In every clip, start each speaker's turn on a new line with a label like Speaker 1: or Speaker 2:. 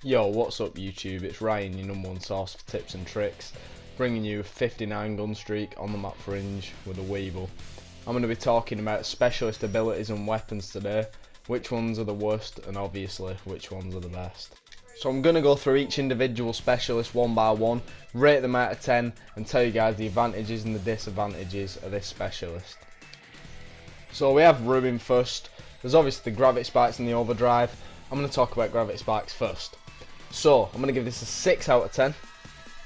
Speaker 1: Yo, what's up YouTube? It's Ryan, your #1 source for tips and tricks, bringing you a 59 gun streak on the map Fringe with a Weevil. I'm going to be talking about specialist abilities and weapons today, which ones are the worst and obviously which ones are the best. So I'm going to go through each individual specialist one by one, rate them out of 10 and tell you guys the advantages and the disadvantages of this specialist. So we have Ruin first. There's obviously the gravity spikes and the overdrive. I'm going to talk about gravity spikes first. So I'm going to give this a 6 out of 10.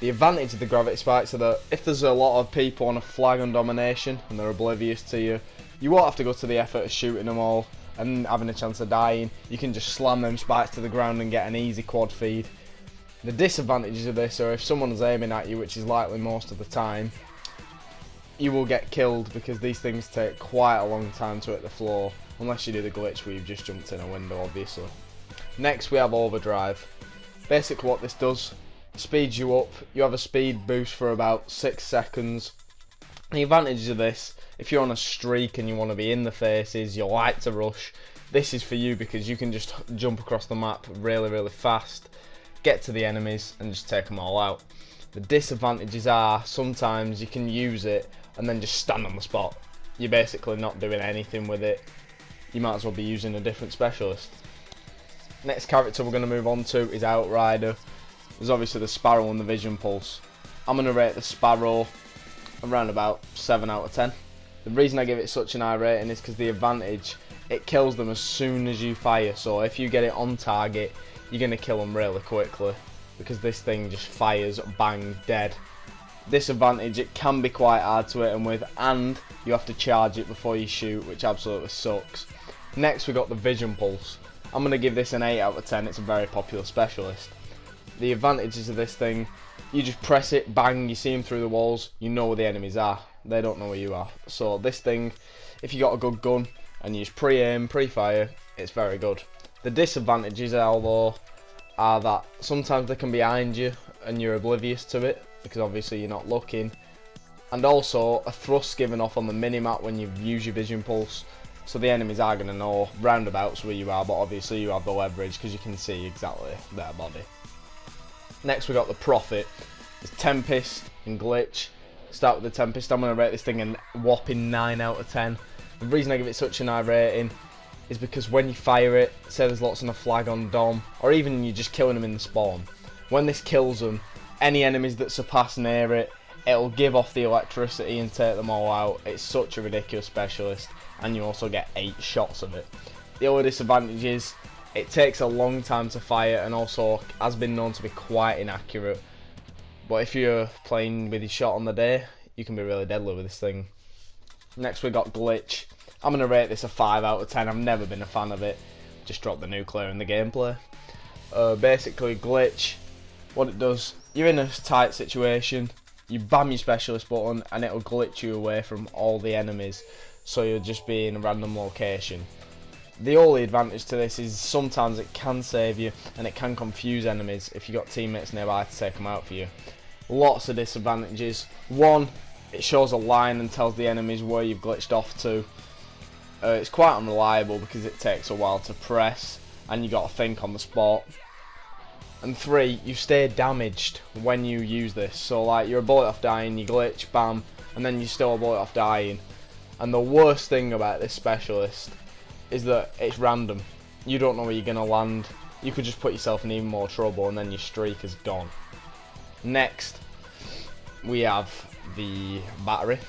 Speaker 1: The advantage of the gravity spikes are that if there's a lot of people on a flag on domination and they're oblivious to you, you won't have to go to the effort of shooting them all and having a chance of dying. You can just slam them spikes to the ground and get an easy quad feed. The disadvantages of this are if someone's aiming at you, which is likely most of the time, you will get killed because these things take quite a long time to hit the floor, unless you do the glitch where you've just jumped in a window, obviously. Next we have overdrive. Basically what this does, speeds you up. You have a speed boost for about 6 seconds. The advantages of this, if you're on a streak and you want to be in the faces, you like to rush, this is for you because you can just jump across the map really fast, get to the enemies and just take them all out. The disadvantages are sometimes you can use it and then just stand on the spot. You're basically not doing anything with it. You might as well be using a different specialist. Next character we're going to move on to is Outrider. There's obviously the Sparrow and the Vision Pulse. I'm going to rate the Sparrow around about 7 out of 10. The reason I give it such an high rating is because the advantage, it kills them as soon as you fire. So if you get it on target, you're going to kill them really quickly because this thing just fires, bang, dead. Disadvantage, it can be quite hard to hit them with and you have to charge it before you shoot, which absolutely sucks. Next we got the Vision Pulse. I'm going to give this an 8 out of 10, it's a very popular specialist. The advantages of this thing, you just press it, bang, you see them through the walls, you know where the enemies are, they don't know where you are. So this thing, if you got a good gun and you just pre-aim, pre-fire, it's very good. The disadvantages although are that sometimes they can be behind you and you're oblivious to it because obviously you're not looking, and also a thrust given off on the minimap when you use your Vision Pulse. So the enemies are going to know roundabouts where you are, but obviously you have the leverage because you can see exactly their body. Next we got the Prophet. There's Tempest and Glitch. Start with the Tempest. I'm going to rate this thing a whopping 9 out of 10. The reason I give it such a high rating is because when you fire it, say there's lots on a flag on Dom, or even you're just killing them in the spawn, when this kills them, any enemies that surpass near it, it'll give off the electricity and take them all out. It's such a ridiculous specialist, and you also get 8 shots of it. The only disadvantage is it takes a long time to fire and also has been known to be quite inaccurate. But if you're playing with your shot on the day, you can be really deadly with this thing. Next we got Glitch. I'm going to rate this a 5 out of 10. I've never been a fan of it. Just drop the nuclear in the gameplay. Basically Glitch, what it does, you're in a tight situation, you bam your specialist button and it'll glitch you away from all the enemies, so you'll just be in a random location. The only advantage to this is sometimes it can save you and it can confuse enemies if you've got teammates nearby to take them out for you. Lots of disadvantages. One, it shows a line and tells the enemies where you've glitched off to. It's quite unreliable because it takes a while to press and you got to think on the spot. And 3, you stay damaged when you use this. So like you're a bullet off dying, you glitch, bam, and then you're still a bullet off dying. And the worst thing about this specialist is that it's random. You don't know where you're going to land. You could just put yourself in even more trouble and then your streak is gone. Next, we have the battery.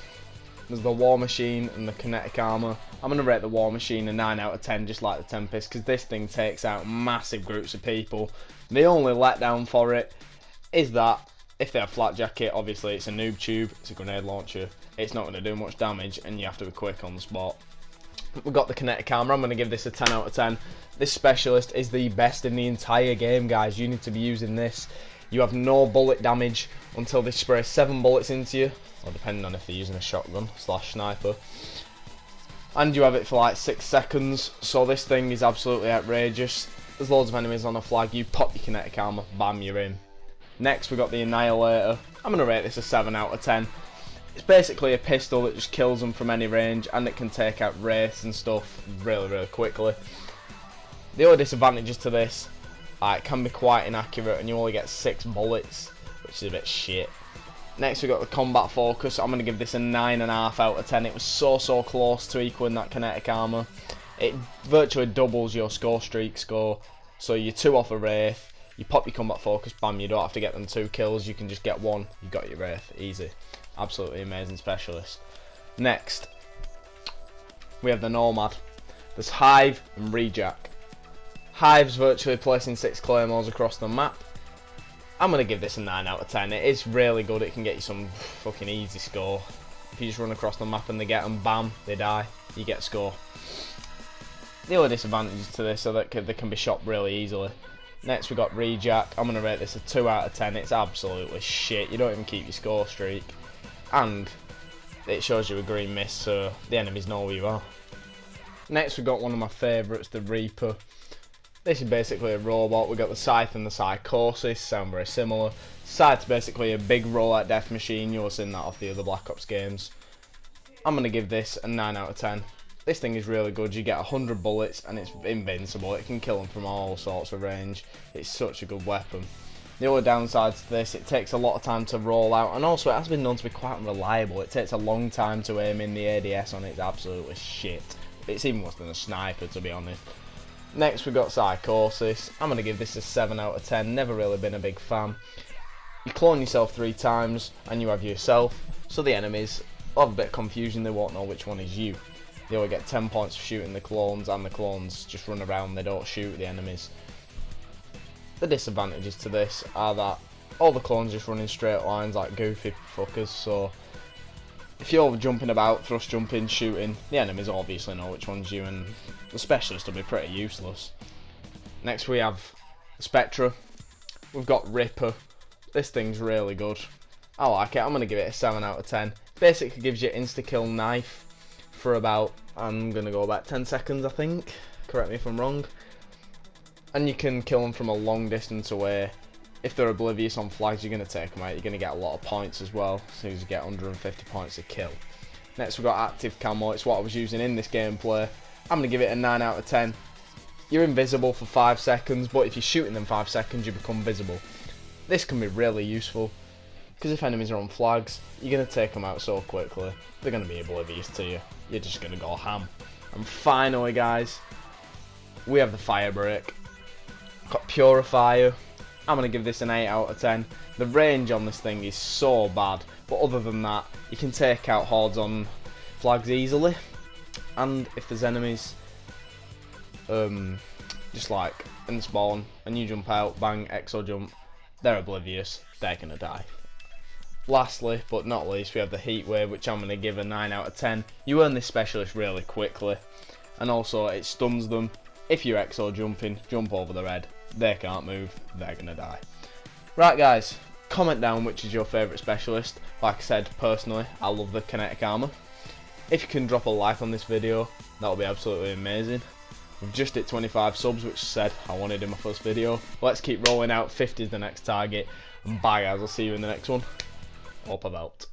Speaker 1: There's the War Machine and the Kinetic Armor. I'm going to rate the War Machine a 9 out of 10 just like the Tempest because this thing takes out massive groups of people. The only letdown for it is that if they have flat jacket, obviously it's a noob tube, it's a grenade launcher, it's not going to do much damage and you have to be quick on the spot. We've got the Kinetic Armor. I'm going to give this a 10 out of 10. This specialist is the best in the entire game, guys. You need to be using this. You have no bullet damage until they spray 7 bullets into you, or depending on if they're using a shotgun / sniper. And you have it for like 6 seconds, so this thing is absolutely outrageous. There's loads of enemies on a flag, you pop your Kinetic Armor, bam, you're in. Next we got the Annihilator. I'm going to rate this a 7 out of 10. It's basically a pistol that just kills them from any range and it can take out wraiths and stuff really quickly. The only disadvantages to this It can be quite inaccurate and you only get 6 bullets, which is a bit shit. Next we got the combat focus. I'm going to give this a 9.5 out of 10. It was so close to equaling that kinetic armor. It virtually doubles your score streak score. So you're 2 off a Wraith, you pop your combat focus, bam, you don't have to get them 2 kills, you can just get 1, you got your Wraith, easy. Absolutely amazing specialist. Next, we have the Nomad. There's Hive and Rejack. Hive's virtually placing 6 claymores across the map. I'm going to give this a 9 out of 10. It is really good. It can get you some fucking easy score. If you just run across the map and they get them, bam, they die, you get a score. The only disadvantages to this are that they can be shot really easily. Next we got Rejack. I'm going to rate this a 2 out of 10. It's absolutely shit. You don't even keep your score streak. And it shows you a green mist, so the enemies know where you are. Next we got one of my favourites, the Reaper. This is basically a robot. We got the Scythe and the Psychosis, sound very similar. Scythe's basically a big rollout death machine. You'll have seen that off the other Black Ops games. I'm going to give this a 9 out of 10. This thing is really good. You get 100 bullets and it's invincible. It can kill them from all sorts of range. It's such a good weapon. The only downside to this, it takes a lot of time to roll out, and also it has been known to be quite unreliable. It takes a long time to aim in. The ADS on it is absolutely shit. It's even worse than a sniper, to be honest. Next we got Psychosis. I'm going to give this a 7 out of 10. Never really been a big fan. You clone yourself 3 times and you have yourself, so the enemies will have a bit of confusion. They won't know which one is you. They only get 10 points for shooting the clones, and the clones just run around, they don't shoot the enemies. The disadvantages to this are that all the clones just run in straight lines like goofy fuckers, so if you're jumping about, thrust jumping, shooting, the enemies obviously know which one's you, and the specialist will be pretty useless. Next we have Spectra. We've got Ripper. This thing's really good. I like it. I'm going to give it a 7 out of 10. Basically gives you insta-kill knife for about, I'm going to go about 10 seconds I think. Correct me if I'm wrong. And you can kill them from a long distance away. If they're oblivious on flags, you're going to take them out. You're going to get a lot of points as well. As soon as you get 150 points a kill. Next we've got Active Camo. It's what I was using in this gameplay. I'm going to give it a 9 out of 10. You're invisible for 5 seconds, but if you're shooting them 5 seconds, you become visible. This can be really useful, because if enemies are on flags, you're going to take them out so quickly. They're going to be oblivious to you. You're just going to go ham. And finally, guys, we have the Fire Break. Got Purifier. I'm going to give this an 8 out of 10. The range on this thing is so bad, but other than that, you can take out hordes on flags easily. And if there's enemies just like in spawn and you jump out, bang, exo jump, they're oblivious, they're going to die. Lastly, but not least, we have the Heat Wave, which I'm going to give a 9 out of 10. You earn this specialist really quickly, and also it stuns them. If you're exo jumping, jump over their head, they can't move, they're going to die. Right guys, comment down which is your favourite specialist. Like I said, personally, I love the kinetic armour. If you can drop a like on this video, that would be absolutely amazing. We've just hit 25 subs, which said I wanted in my first video. Let's keep rolling out. 50 is the next target. And bye guys, I'll see you in the next one. Up about.